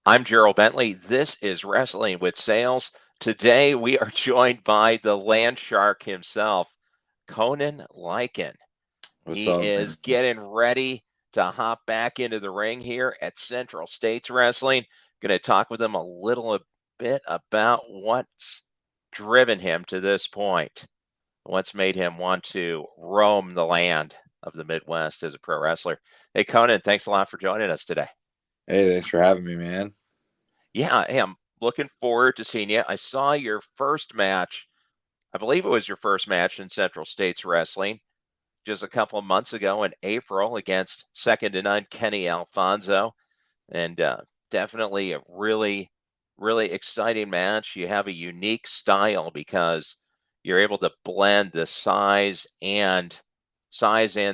I'm Gerald Bentley. This is Wrestling with Sales. Today we are joined by the Land Shark himself, Conan Lycan. What's He up, is man? getting ready to hop back into the ring here at Central States Wrestling. Going to talk with him a little bit about what's driven him to this point, what's made him want to roam the land of the Midwest as a pro wrestler. Hey, Conan, thanks a lot for joining us today. Hey, thanks for having me, man. Yeah, hey, I'm looking forward to seeing you. I saw your first match. I believe it was your first match in Central States Wrestling just a couple of months ago in April against second to none Kenny Alfonso. And definitely a really exciting match. You have a unique style because you're able to blend the size and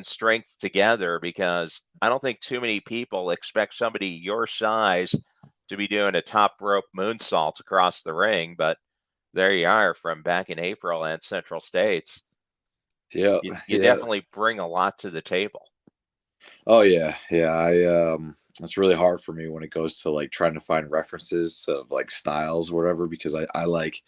strength together because I don't think too many people expect somebody your size to be doing a top rope moonsault across the ring, but there you are from back in April at Central States. Yeah, You yeah. definitely bring a lot to the table. Oh yeah, yeah. It's really hard for me when it goes to like trying to find references of like styles or whatever because I like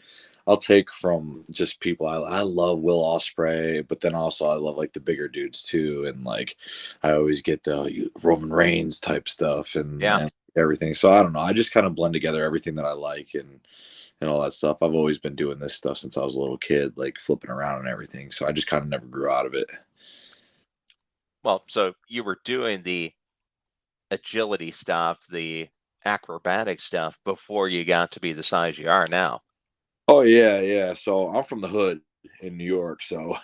I'll take from just people. I love Will Ospreay, but then also I love like the bigger dudes too, and like I always get the Roman Reigns type stuff Yeah. and everything. So I don't know. I just kind of blend together everything that I like and all that stuff. I've always been doing this stuff since I was a little kid, like flipping around and everything. So I just kind of never grew out of it. Well, so you were doing the agility stuff, the acrobatic stuff before you got to be the size you are now. Oh yeah, yeah. So I'm from the hood in New York. So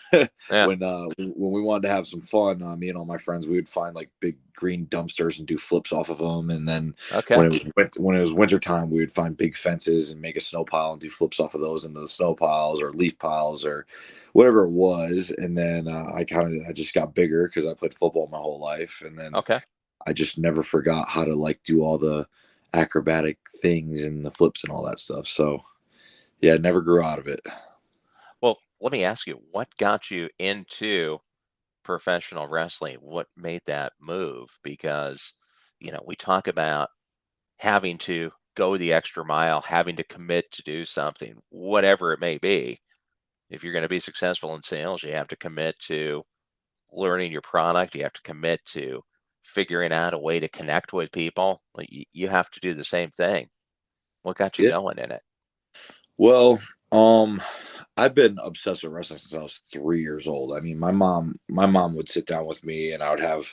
Yeah. when we wanted to have some fun, me and all my friends, we would find like big green dumpsters and do flips off of them. And then Okay. when it was winter time, we would find big fences and make a snow pile and do flips off of those into the snow piles or leaf piles or whatever it was. And then I just got bigger because I played football my whole life, and then Okay. I just never forgot how to like do all the acrobatic things and the flips and all that stuff. So yeah, never grew out of it. Well, let me ask you, what got you into professional wrestling? What made that move? Because, we talk about having to go the extra mile, having to commit to do something, whatever it may be. If you're going to be successful in sales, you have to commit to learning your product. You have to commit to figuring out a way to connect with people. Like, you have to do the same thing. What got you Yeah. going in it? Well, um, I've been obsessed with wrestling since I was 3 years old. I mean, my mom would sit down with me, and I would have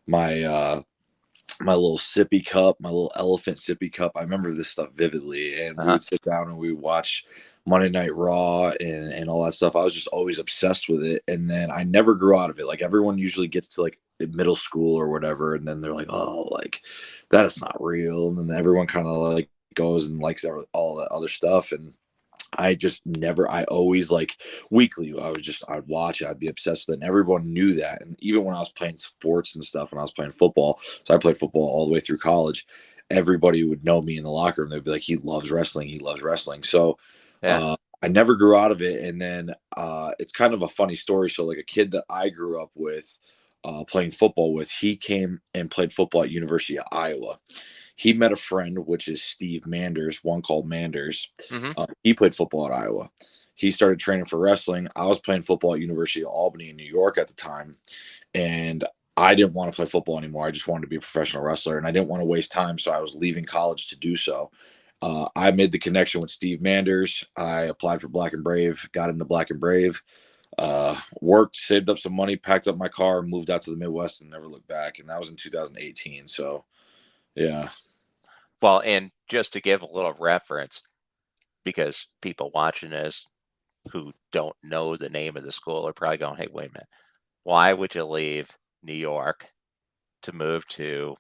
my my little sippy cup, my little elephant sippy cup. I remember this stuff vividly, and we Uh-huh. would sit down and we would watch Monday Night Raw and all that stuff. I was just always obsessed with it, and then I never grew out of it. Like everyone usually gets to like middle school or whatever, and then they're like, "Oh, like that is not real," and then everyone kind of like goes and likes all that other stuff, and I just never, I always like weekly, I'd watch it, I'd be obsessed with it. And everyone knew that. And even when I was playing sports and stuff, when I was playing football, so I played football all the way through college, everybody would know me in the locker room. They'd be like, he loves wrestling. He loves wrestling. So, Yeah. uh, I never grew out of it. And then it's kind of a funny story. So, like a kid that I grew up with, playing football with, he came and played football at University of Iowa. He met a friend, which is Steve Manders, one called Manders. Hmm. He played football at Iowa. He started training for wrestling. I was playing football at University of Albany in New York at the time, and I didn't want to play football anymore. I just wanted to be a professional wrestler, and I didn't want to waste time, so I was leaving college to do so. I made the connection with Steve Manders. I applied for Black and Brave, got into Black and Brave, worked, saved up some money, packed up my car, moved out to the Midwest, and never looked back. And that was in 2018. So, yeah. Well, and just to give a little reference, because people watching this who don't know the name of the school are probably going, hey, wait a minute. Why would you leave New York to move to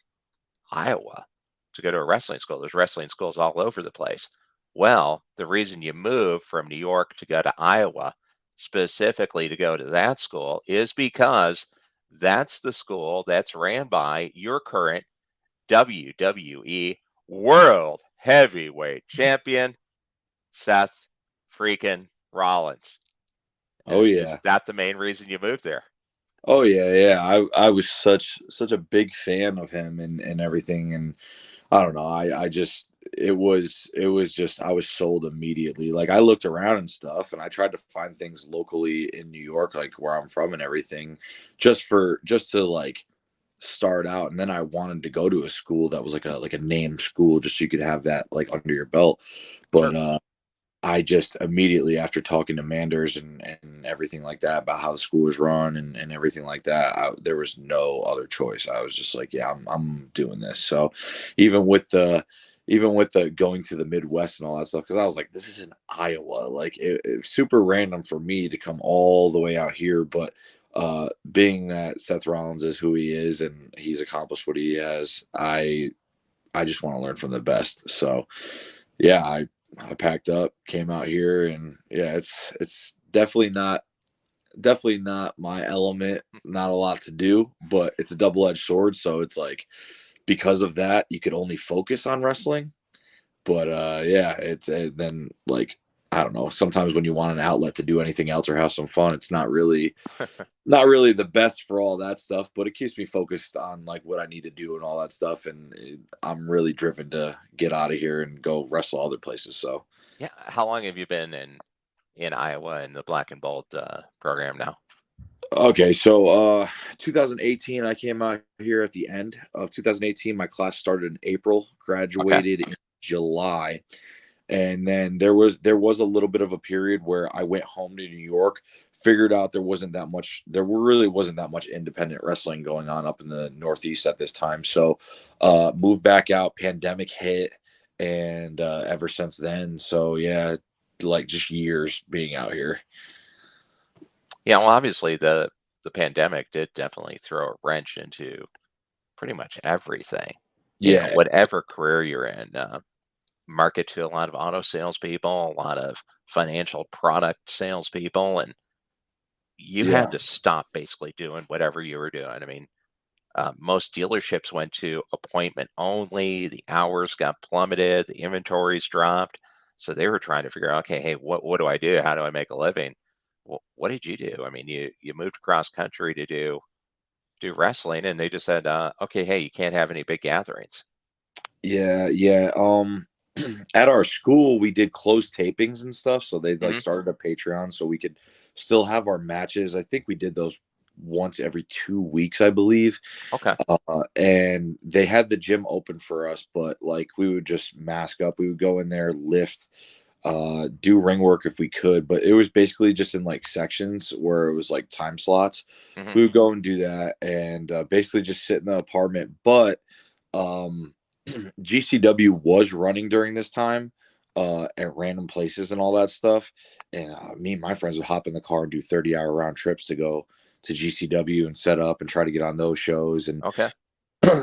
Iowa to go to a wrestling school? There's wrestling schools all over the place. Well, the reason you move from New York to go to Iowa, specifically to go to that school, is because that's the school that's ran by your current WWE World Heavyweight Champion, Seth freaking Rollins. Oh, Is yeah. that the main reason you moved there? Oh yeah, yeah. I was such a big fan of him and everything, and I don't know. I just it was just I was sold immediately. Like I looked around and stuff, and I tried to find things locally in New York, like where I'm from and everything, just to like start out. And then I wanted to go to a school that was like a name school, just so you could have that like under your belt. But Sure. I just immediately after talking to Manders and everything like that about how the school was run and everything like that, there was no other choice. I was just like, yeah, I'm doing this. So even with the even with the going to the Midwest and all that stuff, because I was like, this is in Iowa, like it's super random for me to come all the way out here, but being that Seth Rollins is who he is and he's accomplished what he has, I just want to learn from the best. So yeah, I packed up, came out here, and yeah, it's definitely not my element. Not a lot to do, but it's a double edged sword. So it's like because of that, you could only focus on wrestling. But yeah, it's then like I don't know. Sometimes when you want an outlet to do anything else or have some fun, it's not really the best for all that stuff, but it keeps me focused on like what I need to do and all that stuff. And I'm really driven to get out of here and go wrestle other places. So, Yeah. How long have you been in Iowa in the Black and Bolt program now? okay. So, 2018, I came out here at the end of 2018. My class started in April, Okay. graduated in July. And then there was a little bit of a period where I went home to New York, figured out there really wasn't that much independent wrestling going on up in the Northeast at this time. So moved back out, pandemic hit, and ever since then. So yeah, like just years being out here. Yeah. Well, obviously the pandemic did definitely throw a wrench into pretty much everything. Yeah, Whatever career you're in, market to a lot of auto salespeople, a lot of financial product salespeople, and you had yeah. to stop basically doing whatever you were doing. I mean, most dealerships went to appointment only. The hours got plummeted. The inventories dropped. So they were trying to figure out, okay, hey, what do I do? How do I make a living? Well, what did you do? I mean, you moved across country to do wrestling, and they just said, okay, hey, you can't have any big gatherings. Yeah, yeah. At our school, we did closed tapings and stuff. So they like Hmm. started a Patreon so we could still have our matches. I think we did those once every 2 weeks, I believe. Okay. And they had the gym open for us, but like we would just mask up. We would go in there, lift, do ring work if we could, but it was basically just in like sections where it was like time slots. Hmm. We would go and do that and basically just sit in the apartment. But um GCW was running during this time at random places and all that stuff. And me and my friends would hop in the car and do 30-hour round trips to go to GCW and set up and try to get on those shows. And Okay.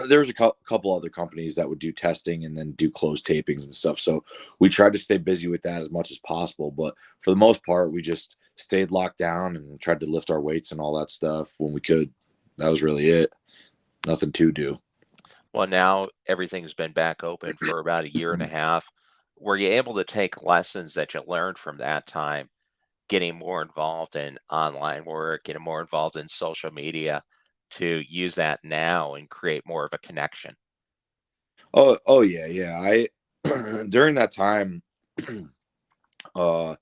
there was a couple other companies that would do testing and then do closed tapings and stuff. So we tried to stay busy with that as much as possible. But for the most part, we just stayed locked down and tried to lift our weights and all that stuff when we could. That was really it. Nothing to do. Well, now everything's been back open for about a year and a half. Were you able to take lessons that you learned from that time, getting more involved in online work, getting more involved in social media to use that now and create more of a connection? Oh yeah, yeah. I during that time, uh,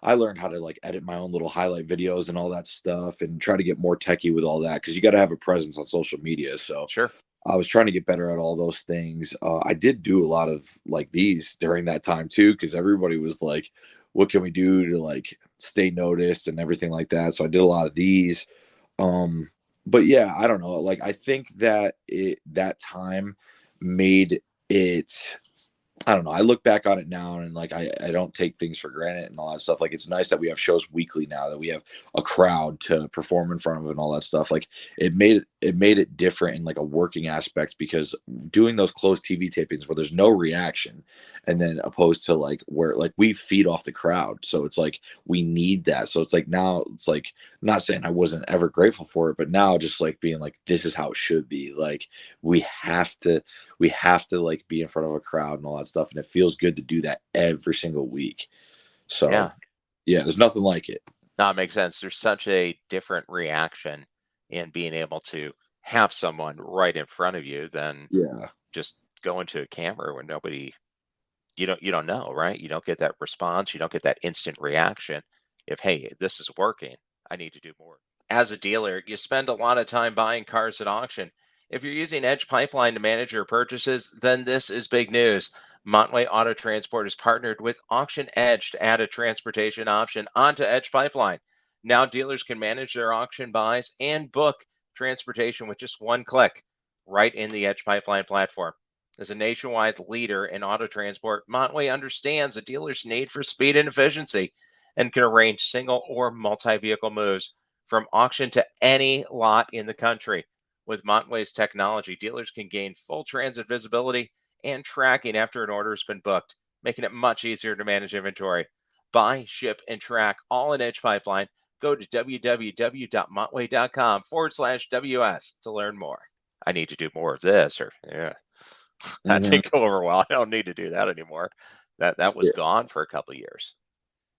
I learned how to like edit my own little highlight videos and all that stuff, and try to get more techie with all that because you got to have a presence on social media. So Sure. I was trying to get better at all those things. I did do a lot of like these during that time too, because everybody was like, "What can we do to like stay noticed and everything like that?" So I did a lot of these. Um, but yeah, I don't know. Like I think that that time made it I don't know. I look back on it now and like I don't take things for granted and all that stuff. Like it's nice that we have shows weekly now that we have a crowd to perform in front of and all that stuff. Like it made it different in like a working aspect because doing those closed TV tapings where there's no reaction and then opposed to like where like we feed off the crowd. So it's like we need that. So it's like now it's like not saying I wasn't ever grateful for it, but now just like being like this is how it should be. Like we have to we have to like be in front of a crowd and all that stuff and it feels good to do that every single week. So Yeah. yeah, there's nothing like it. No, it makes sense. There's such a different reaction and being able to have someone right in front of you than Yeah. just going to a camera where nobody you don't know, right? You don't get that response, you don't get that instant reaction. If, hey, this is working, I need to do more. As a dealer, you spend a lot of time buying cars at auction. If you're using Edge Pipeline to manage your purchases, then this is big news. Montway Auto Transport has partnered with Auction Edge to add a transportation option onto Edge Pipeline. Now dealers can manage their auction buys and book transportation with just one click right in the Edge Pipeline platform. As a nationwide leader in auto transport, Montway understands a dealer's need for speed and efficiency and can arrange single or multi vehicle moves from auction to any lot in the country. With Montway's technology, dealers can gain full transit visibility and tracking after an order has been booked, making it much easier to manage inventory. Buy, ship, and track all in Edge Pipeline. Go to www.montway.com/WS to learn more. I need to do more of this, or yeah. That Hmm. didn't go over well. I don't need to do that anymore. That was Yeah. gone for a couple of years.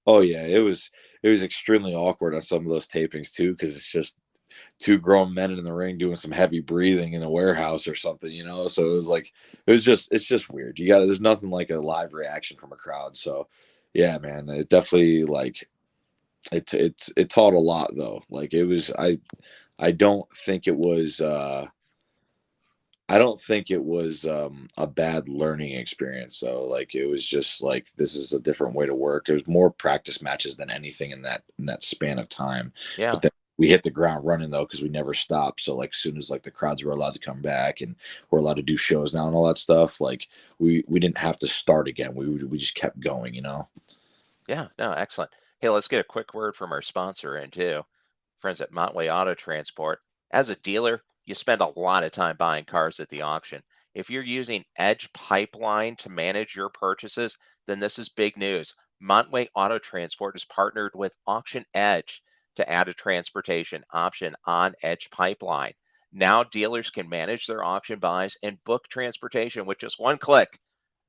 Oh yeah, it was extremely awkward on some of those tapings too, because it's just two grown men in the ring doing some heavy breathing in the warehouse or something, So it was like it's just weird. There's nothing like a live reaction from a crowd. So yeah, man, it definitely like it taught a lot though. Like it was I don't think it was I don't think it was a bad learning experience. So like it was just like this is a different way to work. It was more practice matches than anything in that span of time. Yeah, But then we hit the ground running though because we never stopped. So like as soon as like the crowds were allowed to come back and we're allowed to do shows now and all that stuff, like we didn't have to start again. We just kept going. yeah, no, excellent. Hey, let's get a quick word from our sponsor in too. Friends at Montway Auto Transport. As a dealer, you spend a lot of time buying cars at the auction. If you're using Edge Pipeline to manage your purchases, then this is big news. Montway Auto Transport is partnered with Auction Edge to add a transportation option on Edge Pipeline. Now dealers can manage their auction buys and book transportation with just one click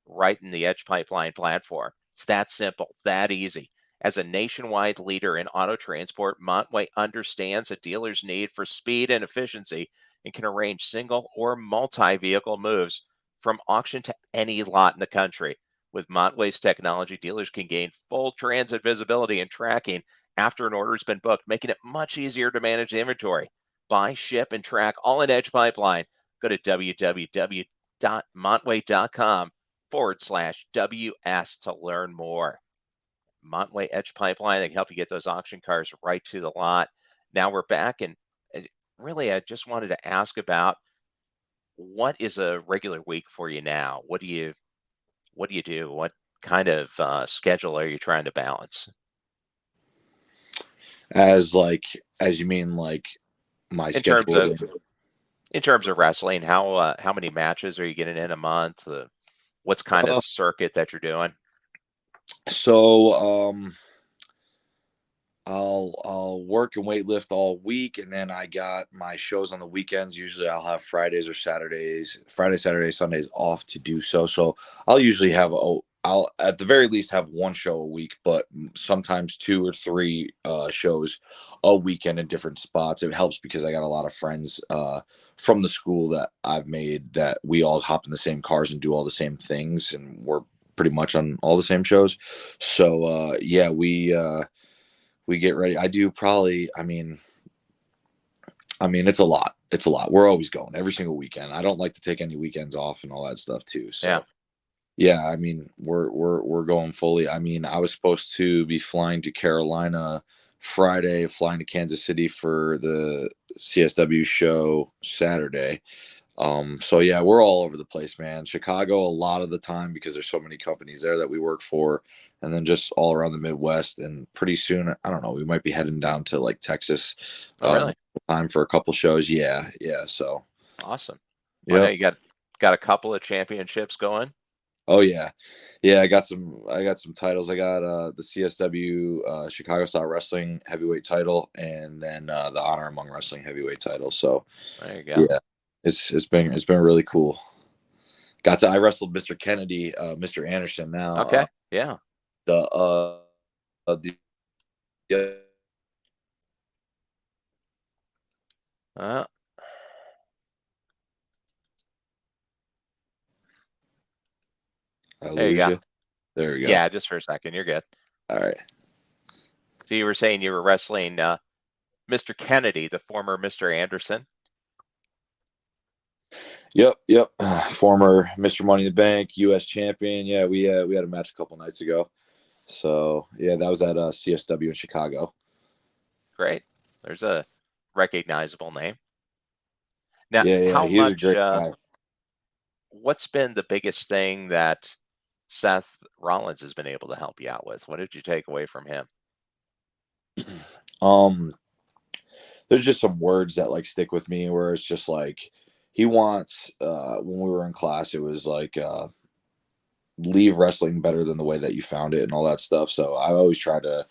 right in the Edge Pipeline platform. It's that simple, that easy. As a nationwide leader in auto transport, Montway understands a dealer's need for speed and efficiency and can arrange single or multi vehicle moves from auction to any lot in the country. With Montway's technology, dealers can gain full transit visibility and tracking after an order has been booked, making it much easier to manage the inventory. Buy, ship, and track all in Edge Pipeline. Go to www.montway.com/WS to learn more. Montway Edge Pipeline, they can help you get those auction cars right to the lot. Now we're back, and really, I just wanted to ask about what is a regular week for you now? What do you do? What kind of schedule are you trying to balance As you mean like my in terms schedule. of in terms of wrestling? How many matches are you getting in a month? What's kind of Uh, the circuit that you're doing? so I'll work and weight lift all week, and then I got my shows on the weekends. Usually, I'll have Fridays or Saturdays, Friday, Saturday, Sundays off to do so. So I'll usually have I'll at the very least have one show a week, but sometimes two or three shows a weekend in different spots. It helps because I got a lot of friends from the school that I've made that we all hop in the same cars and do all the same things, and we're pretty much on all the same shows. So yeah, we get ready. I do probably, I mean, it's a lot. It's a lot. We're always going every single weekend. I don't like to take any weekends off and all that stuff too. Yeah. So yeah, I mean, we're going fully. I mean, I was supposed to be flying to Carolina Friday, flying to Kansas City for the CSW show Saturday. So yeah, we're all over the place, man. Chicago a lot of the time because there's so many companies there that we work for, and then just all around the Midwest. And pretty soon, I don't know, we might be heading down to like Texas, Oh, really? time for a couple shows. Yeah, yeah. So, Awesome. Well, I know yep. you got a couple of championships going. Oh yeah, yeah. I got some titles. I got the CSW Chicago Style Wrestling heavyweight title, and then the Honor Among Wrestling heavyweight title. So There you go. yeah, it's been really cool. I wrestled Mr. Kennedy, Mr. Anderson. Now Okay. Yeah. the the Uh, I there you lose go. you. There we go. Yeah, just for a second. You're good. All right. So you were saying you were wrestling Mr. Kennedy, the former Mr. Anderson. Yep, yep. Former Mr. Money in the Bank, U.S. champion. Yeah, we had a match a couple nights ago. So yeah, that was at CSW in Chicago. Great. There's a recognizable name. Now, Yeah, yeah, how he's a much, great guy. what's been the biggest thing that Seth Rollins has been able to help you out with? What did you take away from him? Um, there's just some words that like stick with me where it's just like he wants when we were in class it was like leave wrestling better than the way that you found it and all that stuff. So I always try to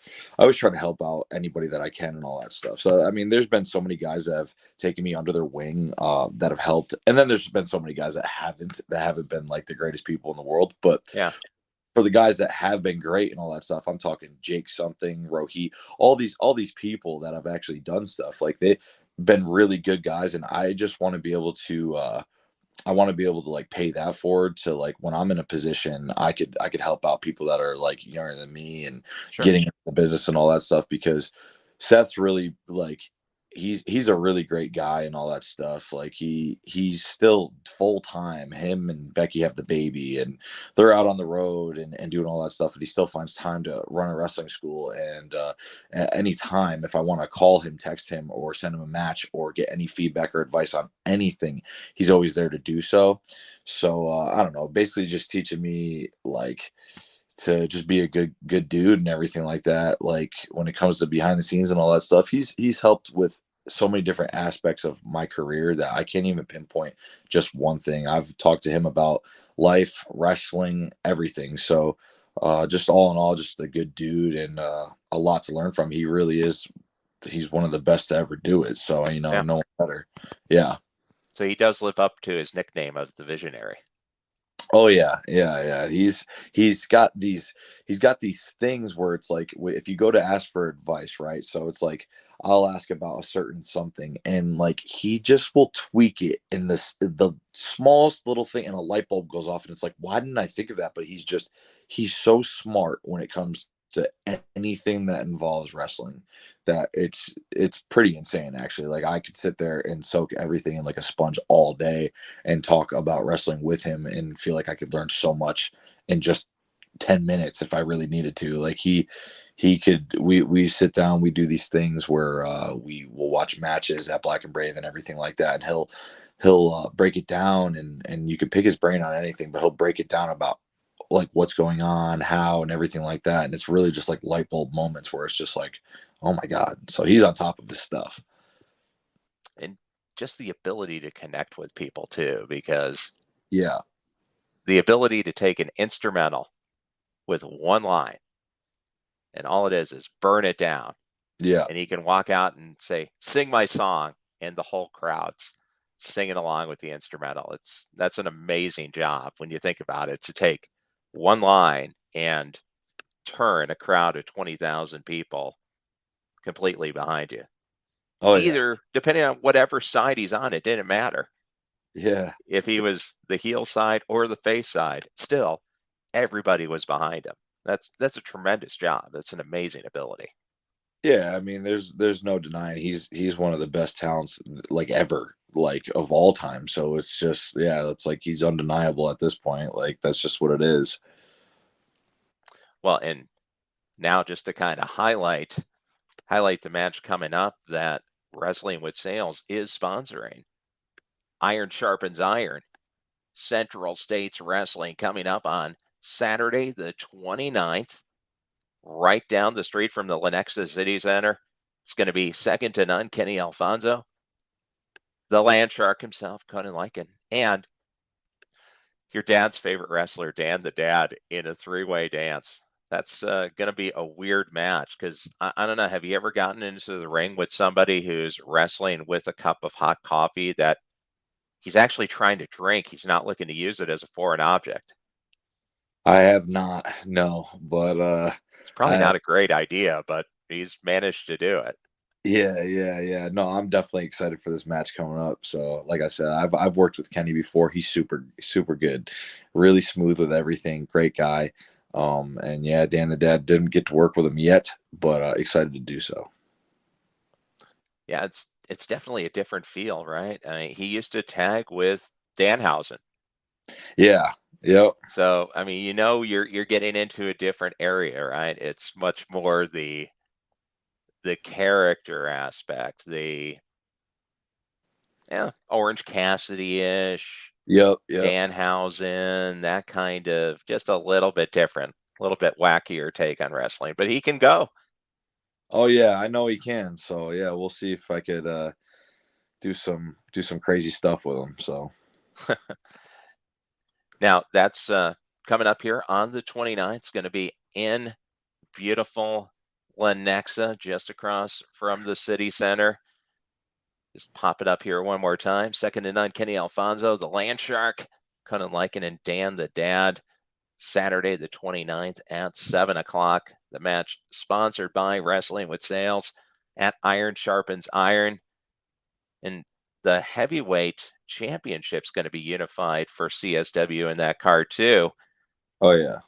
help out anybody that I can and all that stuff. So I mean, there's been so many guys that have taken me under their wing that have helped, and then there's been so many guys that haven't been like the greatest people in the world. But Yeah, for the guys that have been great and all that stuff, I'm talking Jake something, Rohit, all these people that have actually done stuff. Like they've been really good guys, and I just want to be able to I want to be able to like pay that forward to like when I'm in a position I could help out people that are like younger than me and sure. getting into the business and all that stuff because Seth's really like he's a really great guy and all that stuff. Like he's still full time. Him and Becky have the baby and they're out on the road and doing all that stuff. And he still finds time to run a wrestling school. And at any time, if I want to call him, text him, or send him a match or get any feedback or advice on anything, he's always there to do so. So I don't know, basically just teaching me like to just be a good dude and everything like that. Like when it comes to behind the scenes and all that stuff, he's helped with so many different aspects of my career that I can't even pinpoint just one thing. I've talked to him about life, wrestling, everything. So just all in all, just a good dude and a lot to learn from. He really is. He's one of the best to ever do it. So you know, Yeah. no one better. Yeah. So he does live up to his nickname of the Visionary. Oh yeah, yeah, yeah. He's got these things where it's like if you go to ask for advice, right? So it's like I'll ask about a certain something, and like he just will tweak it in the smallest little thing, and a light bulb goes off, and it's like, why didn't I think of that? But he's so smart when it comes to anything that involves wrestling that it's pretty insane actually. Like I could sit there and soak everything in like a sponge all day and talk about wrestling with him and feel like I could learn so much in just 10 minutes if I really needed to. Like he could we sit down, we do these things where we will watch matches at Black and Brave and everything like that and he'll break it down and you can pick his brain on anything, but he'll break it down about like what's going on, how and everything like that. And it's really just like light bulb moments where it's just like, oh my God. So he's on top of his stuff. And just the ability to connect with people too, because Yeah. the ability to take an instrumental with one line and all it is burn it down. Yeah. And he can walk out and say, sing my song, and the whole crowd's singing along with the instrumental. That's an amazing job when you think about it, to take one line and turn a crowd of 20,000 people completely behind you. Oh yeah. Either depending on whatever side he's on, it didn't matter. Yeah. If he was the heel side or the face side, still everybody was behind him. That's a tremendous job. That's an amazing ability. Yeah, I mean, there's no denying he's one of the best talents like ever, like of all time. So it's just yeah, it's like he's undeniable at this point. Like that's just what it is. Well, and now just to kind of highlight the match coming up that Wrestling with Sales is sponsoring. Iron sharpens iron. Central States Wrestling coming up on Saturday the 29th, right down the street from the Lenexa City Center. It's going to be second to none Kenny Alfonso, the Landshark himself, Conan Lycan, and your dad's favorite wrestler, Dan the Dad, in a three-way dance. That's going to be a weird match because I don't know. Have you ever gotten into the ring with somebody who's wrestling with a cup of hot coffee that he's actually trying to drink? He's not looking to use it as a foreign object. I have not, no, but It's probably I not a great idea, but he's managed to do it. Yeah. No, I'm definitely excited for this match coming up. So, like I said, I've worked with Kenny before. He's super good, really smooth with everything. Great guy. And yeah, Dan the Dad didn't get to work with him yet, but excited to do so. Yeah, it's definitely a different feel, right? I mean, he used to tag with Danhausen. Yeah. Yep. So, I mean, you're getting into a different area, right? It's much more the character aspect, the Orange Cassidy-ish, Yep. Danhausen, that kind of just a little bit different, a little bit wackier take on wrestling, but he can go. Oh yeah, I know he can. So yeah, we'll see if I could do some crazy stuff with him. So Now, that's coming up here on the 29th. It's going to be in beautiful Lenexa, just across from the city center. Just pop it up here one more time. Second to none, Kenny Alfonso, the Landshark, Conan Lycan, and Dan the Dad. Saturday, the 29th at 7 o'clock. The match sponsored by Wrestling with Sales at Iron Sharpens Iron. And the heavyweight championship's going to be unified for CSW in that card, too. oh yeah.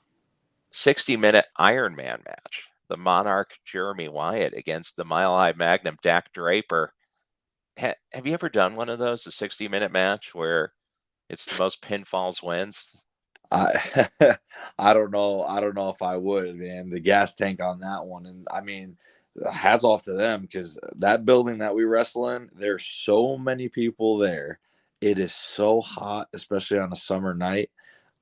60-minute Ironman match. The Monarch Jeremy Wyatt against the Mile High Magnum Dak Draper. Have you ever done one of those, a 60-minute match where it's the most pinfalls wins? I I don't know if I would, man. The gas tank on that one, and I mean, hats off to them because that building that we wrestle in, there's so many people there. It is so hot, especially on a summer night.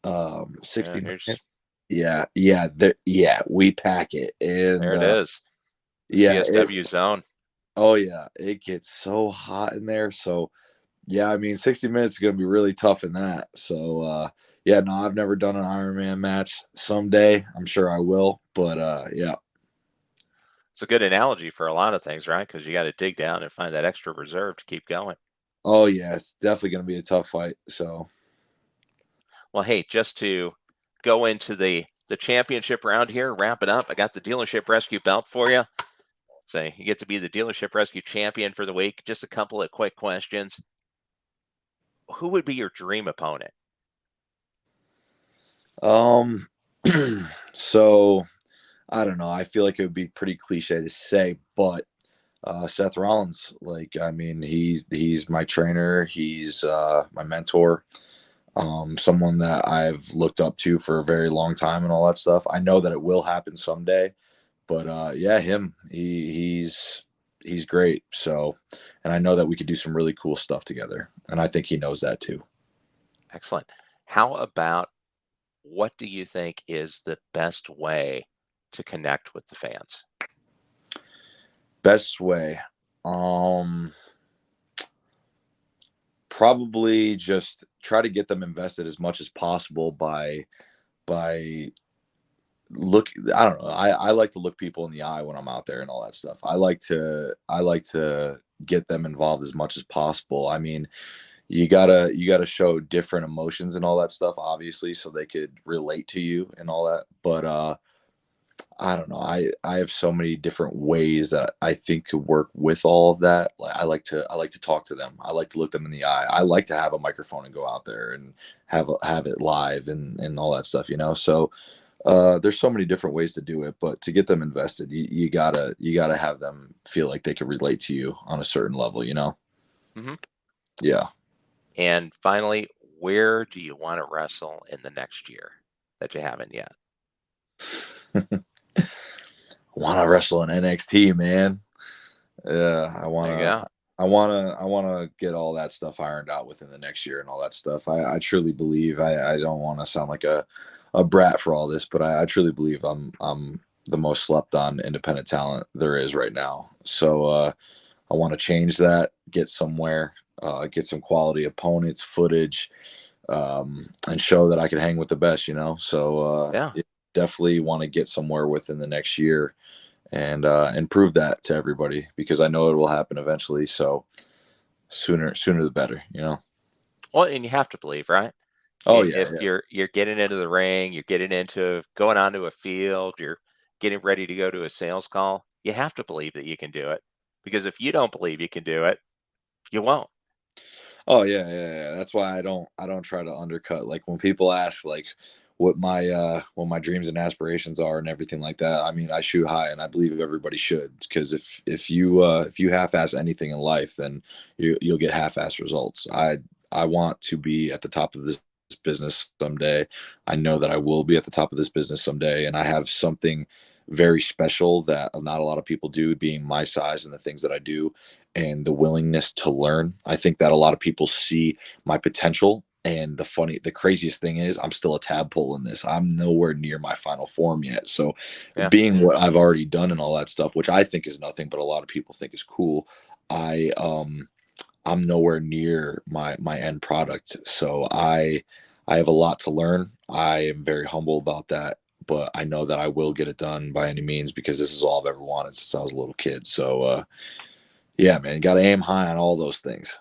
Yeah, 60 here's minutes. Yeah, we pack it, and there it is. The yeah, CSW zone. oh yeah, it gets so hot in there. So yeah, I mean, 60 minutes is going to be really tough in that. So, yeah, no, I've never done an Ironman match. Someday, I'm sure I will. But yeah. It's a good analogy for a lot of things, right? Because you got to dig down and find that extra reserve to keep going. Oh, yeah, it's definitely going to be a tough fight. So, Well, hey, just to go into the championship round here, wrap it up. I got the dealership rescue belt for you. So you get to be the dealership rescue champion for the week. Just a couple of quick questions. Who would be your dream opponent? um, so I don't know. I feel like it would be pretty cliche to say, but Seth Rollins, like, I mean, he's my trainer. He's my mentor. Someone that I've looked up to for a very long time and all that stuff. I know that it will happen someday, but yeah, him, he's great. So, and I know that we could do some really cool stuff together, and I think he knows that too. Excellent. How about what do you think is the best way to connect with the fans? Best way, um, probably just try to get them invested as much as possible by look. I don't know, I like to look people in the eye when I'm out there and all that stuff. I like to get them involved as much as possible. I mean, you gotta show different emotions and all that stuff, obviously, so they could relate to you and all that. But I don't know. I have so many different ways that I think could work with all of that. Like I like to talk to them. I like to look them in the eye. I like to have a microphone and go out there and have it live and all that stuff. So there's so many different ways to do it, but to get them invested, you gotta have them feel like they can relate to you on a certain level. Hmm. Yeah. And finally, where do you want to wrestle in the next year that you haven't yet? Want to wrestle in NXT, man. Yeah, There you go. I wanna get all that stuff ironed out within the next year and all that stuff. I truly believe. I don't want to sound like a brat for all this, but I truly believe I'm the most slept on independent talent there is right now. So I want to change that, get somewhere, get some quality opponents, footage, and show that I can hang with the best. So Yeah. definitely want to get somewhere within the next year and prove that to everybody because I know it will happen eventually. So sooner the better. Well, and you have to believe, right? Oh yeah, If yeah. you're getting into the ring, you're getting into going onto a field, you're getting ready to go to a sales call, you have to believe that you can do it. Because if you don't believe you can do it, you won't. Oh yeah, yeah, yeah. That's why I don't try to undercut. Like when people ask like what my dreams and aspirations are and everything like that. I mean, I shoot high and I believe everybody should, because if you half ass anything in life, then you'll get half ass results. I want to be at the top of this business someday. I know that I will be at the top of this business someday, and I have something very special that not a lot of people do, being my size and the things that I do and the willingness to learn. I think that a lot of people see my potential. And the craziest thing is, I'm still a tadpole in this. I'm nowhere near my final form yet. So, Yeah. being what I've already done and all that stuff, which I think is nothing, but a lot of people think is cool, I I'm nowhere near my end product. So I have a lot to learn. I am very humble about that, but I know that I will get it done by any means, because this is all I've ever wanted since I was a little kid. So yeah, man, you got to aim high on all those things.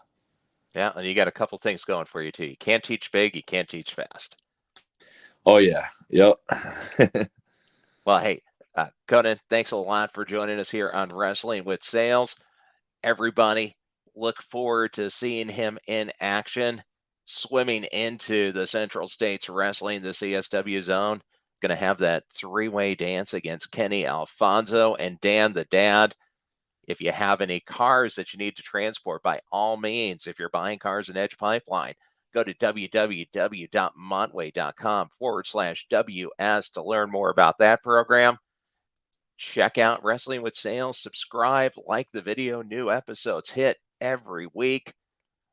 Yeah. And you got a couple things going for you too. You can't teach big, you can't teach fast. Oh yeah, yep. Well, hey, Conan, thanks a lot for joining us here on Wrestling with Sales. Everybody, look forward to seeing him in action, swimming into the Central States Wrestling, the CSW zone. Going to have that three-way dance against Kenny Alfonso and Dan the Dad. If you have any cars that you need to transport, by all means, if you're buying cars in Edge Pipeline, go to www.montway.com/WS to learn more about that program. Check out Wrestling with Sales, subscribe, like the video. New episodes hit every week.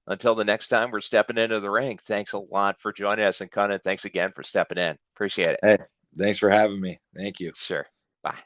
Until the next time we're stepping into the ring, thanks a lot for joining us. And Conan, thanks again for stepping in. Appreciate it. Hey, thanks for having me. Thank you. Sure. Bye.